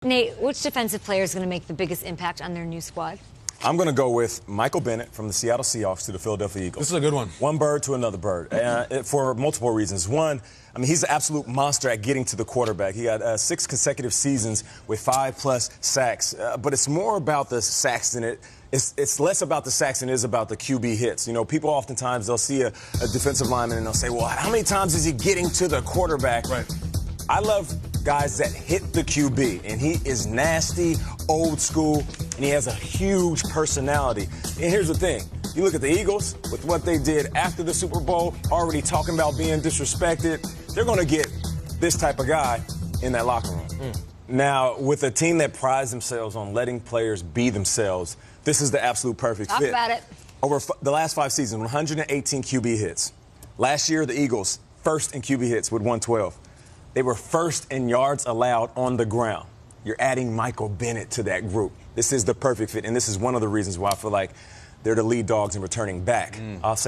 Nate, which defensive player is going to make the biggest impact on their new squad? I'm going to go with Michael Bennett from the Seattle Seahawks to the Philadelphia Eagles. This is a good one. One bird to another bird, for multiple reasons. One, I mean, he's an absolute monster at getting to the quarterback. He got 6 consecutive seasons with 5+ sacks, but it's more about the sacks than it's less about the sacks than it is about the QB hits. You know, people oftentimes, they'll see a defensive lineman and they'll say, well, how many times is he getting to the quarterback? Right. I love guys that hit the QB, and he is nasty, old school, and he has a huge personality. And here's the thing. You look at the Eagles, with what they did after the Super Bowl, already talking about being disrespected, they're going to get this type of guy in that locker room. Now, with a team that prides themselves on letting players be themselves, this is the absolute perfect fit. Talk about it. Over the last 5 seasons, 118 QB hits. Last year, the Eagles, first in QB hits with 112. They were first in yards allowed on the ground. You're adding Michael Bennett to that group. This is the perfect fit, and this is one of the reasons why I feel like they're the lead dogs in returning back.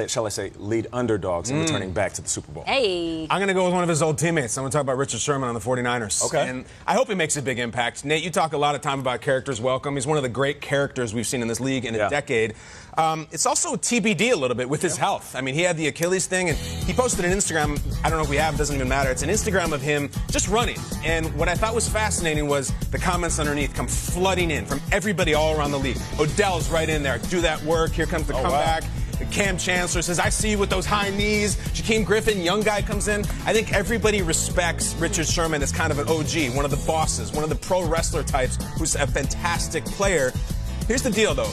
Shall I say, lead underdogs in returning back to the Super Bowl. Hey. I'm going to go with one of his old teammates. I'm going to talk about Richard Sherman on the 49ers. Okay. And I hope he makes a big impact. Nate, you talk a lot of time about characters welcome. He's one of the great characters we've seen in this league in a decade. It's also TBD a little bit with his health. I mean, he had the Achilles thing, and he posted an Instagram. I don't know if we have, it doesn't even matter. It's an Instagram of him just running. And what I thought was fascinating was the comments underneath come flooding in from everybody all around the league. Odell's right in there. Do that work. Here comes the comeback. Cam Chancellor says, I see you with those high knees. Shaquem Griffin, young guy, comes in. I think everybody respects Richard Sherman as kind of an OG, one of the bosses, one of the pro wrestler types who's a fantastic player. Here's the deal, though.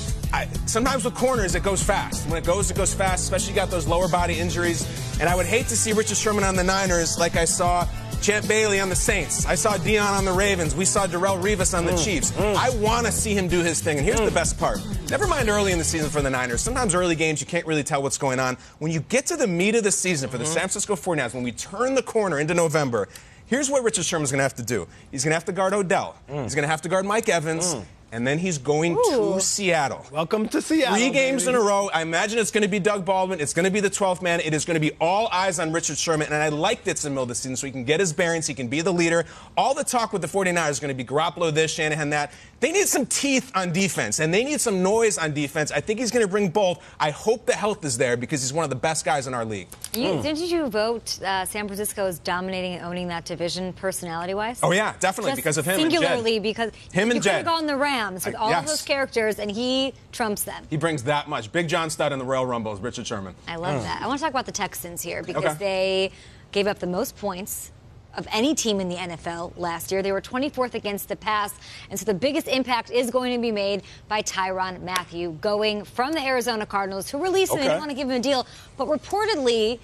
Sometimes with corners, it goes fast. When it goes fast, especially you got those lower body injuries. And I would hate to see Richard Sherman on the Niners like I saw Champ Bailey on the Saints. I saw Dion on the Ravens. We saw Darrelle Revis on the Chiefs. I want to see him do his thing. And here's the best part. Never mind early in the season for the Niners. Sometimes early games, you can't really tell what's going on. When you get to the meat of the season for the San Francisco 49ers, when we turn the corner into November, here's what Richard Sherman's going to have to do. He's going to have to guard Odell. He's going to have to guard Mike Evans. And then he's going to Seattle. Welcome to Seattle. 3 games in a row. I imagine it's going to be Doug Baldwin. It's going to be the 12th man. It is going to be all eyes on Richard Sherman. And I like this in the middle of the season so he can get his bearings. He can be the leader. All the talk with the 49ers is going to be Garoppolo this, Shanahan that. They need some teeth on defense, and they need some noise on defense. I think he's going to bring both. I hope the health is there because he's one of the best guys in our league. Didn't you vote San Francisco is dominating and owning that division personality-wise? Oh, yeah, definitely, Just because of him singularly and Jed. because him and you could have Jed. gone the Rams with all of those characters, and he trumps them. He brings that much. Big John Stud in the Royal Rumble is Richard Sherman. I love that. I want to talk about the Texans here because they gave up the most points of any team in the NFL last year. They were 24th against the pass, and so the biggest impact is going to be made by Tyrann Mathieu going from the Arizona Cardinals, who released him. They didn't want to give him a deal, but reportedly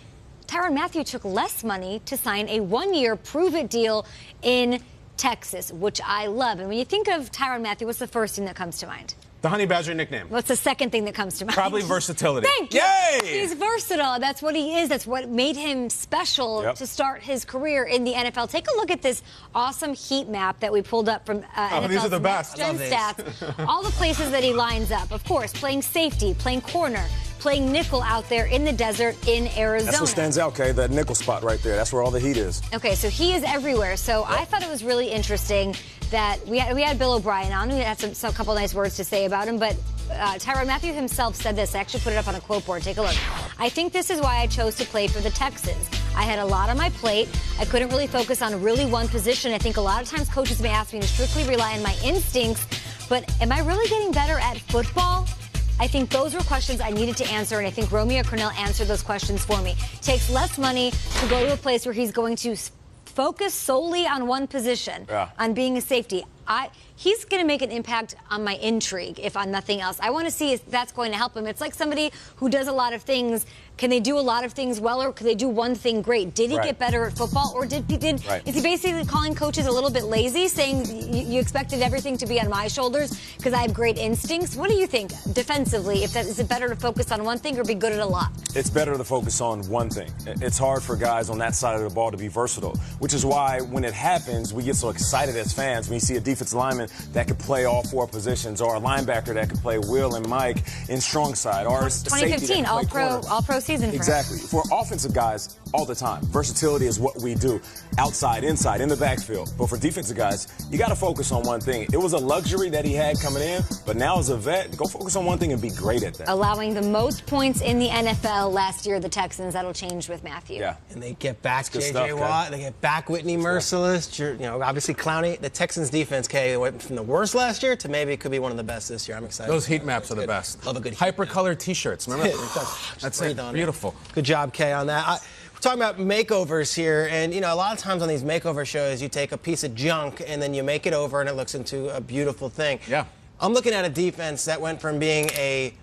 Tyrann Mathieu took less money to sign a 1-year prove-it deal in Texas, which I love. And when you think of Tyrann Mathieu, what's the first thing that comes to mind? The Honey Badger nickname. What's the second thing that comes to mind? Probably versatility. Thank you. Yay! He's versatile. That's what he is. That's what made him special to start his career in the NFL. Take a look at this awesome heat map that we pulled up from NFL's these are the best. Next Gen Stats. All the places that he lines up. Of course, playing safety, playing corner, playing nickel out there in the desert in Arizona. That's what stands out, Kay, that nickel spot right there. That's where all the heat is. Okay, so he is everywhere. So I thought it was really interesting that we had Bill O'Brien on. We had a couple nice words to say about him, but Tyrann Mathieu himself said this. I actually put it up on a quote board. Take a look. I think this is why I chose to play for the Texans. I had a lot on my plate. I couldn't really focus on really one position. I think a lot of times coaches may ask me to strictly rely on my instincts, but am I really getting better at football? I think those were questions I needed to answer, and I think Romeo Crennel answered those questions for me. Takes less money to go to a place where he's going to focus solely on one position, on being a safety. He's going to make an impact on my intrigue, if on nothing else. I want to see if that's going to help him. It's like somebody who does a lot of things. Can they do a lot of things well, or can they do one thing great? Did he get better at football, or is he basically calling coaches a little bit lazy, saying you expected everything to be on my shoulders because I have great instincts? What do you think defensively? Is it better to focus on one thing or be good at a lot? It's better to focus on one thing. It's hard for guys on that side of the ball to be versatile, which is why when it happens, we get so excited as fans when you see a defensive lineman that could play all 4 positions, or a linebacker that could play Will and Mike in strong side, or 2015 all pro season for exactly. For offensive guys, all the time. Versatility is what we do, outside, inside, in the backfield. But for defensive guys, you got to focus on one thing. It was a luxury that he had coming in, but now as a vet, go focus on one thing and be great at that. Allowing the most points in the NFL last year, the Texans. That'll change with Mathieu. Yeah. And they get back J.J. Watt. They get back Whitney Merciless. Obviously Clowney. The Texans defense, went from the worst last year to maybe it could be one of the best this year. I'm excited. Those heat maps are the best. Love a good hyper-colored T-shirts. Remember? That's it. Beautiful. Good job, Kay, on that. We're talking about makeovers here, and a lot of times on these makeover shows, you take a piece of junk and then you make it over, and it looks into a beautiful thing. Yeah. I'm looking at a defense that went from being a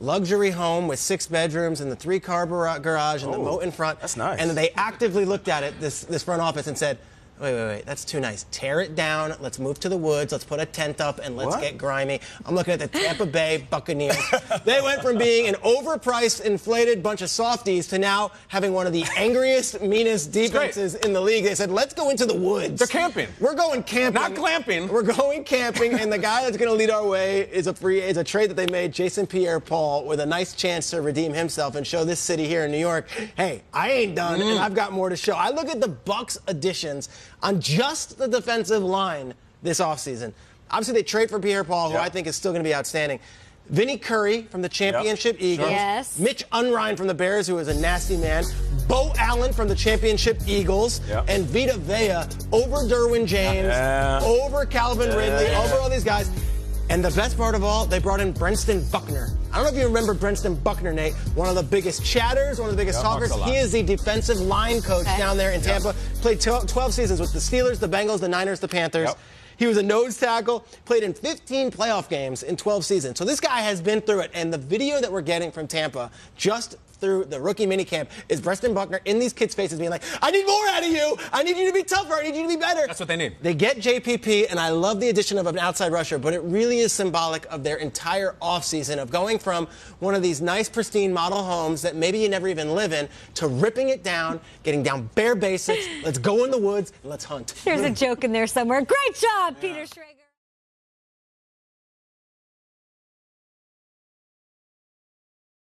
luxury home with 6 bedrooms and the 3-car garage and the moat in front. That's nice. And they actively looked at it, this front office, and said, wait, that's too nice. Tear it down. Let's move to the woods. Let's put a tent up and let's get grimy. I'm looking at the Tampa Bay Buccaneers. They went from being an overpriced, inflated bunch of softies to now having one of the angriest, meanest defenses in the league. They said, let's go into the woods. They're camping. We're going camping. Not glamping. We're going camping, and the guy that's going to lead our way is a trade that they made, Jason Pierre-Paul, with a nice chance to redeem himself and show this city here in New York, hey, I ain't done, and I've got more to show. I look at the Bucs additions on just the defensive line this offseason. Obviously, they trade for Pierre-Paul, who I think is still going to be outstanding. Vinny Curry from the championship Eagles. Yes. Mitch Unrein from the Bears, who is a nasty man. Bo Allen from the championship Eagles. And Vita Vea over Derwin James, over Calvin Ridley, over all these guys. And the best part of all, they brought in Brenston Buckner. I don't know if you remember Brenston Buckner, Nate, one of the biggest chatters, one of the biggest talkers. He is the defensive line coach down there in Tampa. Played 12 seasons with the Steelers, the Bengals, the Niners, the Panthers. He was a nose tackle, played in 15 playoff games in 12 seasons. So this guy has been through it. And the video that we're getting from Tampa just through the rookie minicamp is Brenston Buckner in these kids' faces being like, I need more out of you. I need you to be tougher. I need you to be better. That's what they need. They get JPP, and I love the addition of an outside rusher, but it really is symbolic of their entire offseason of going from one of these nice, pristine model homes that maybe you never even live in to ripping it down, getting down bare basics. Let's go in the woods, and let's hunt. There's a joke in there somewhere. Great job, Peter Schrager.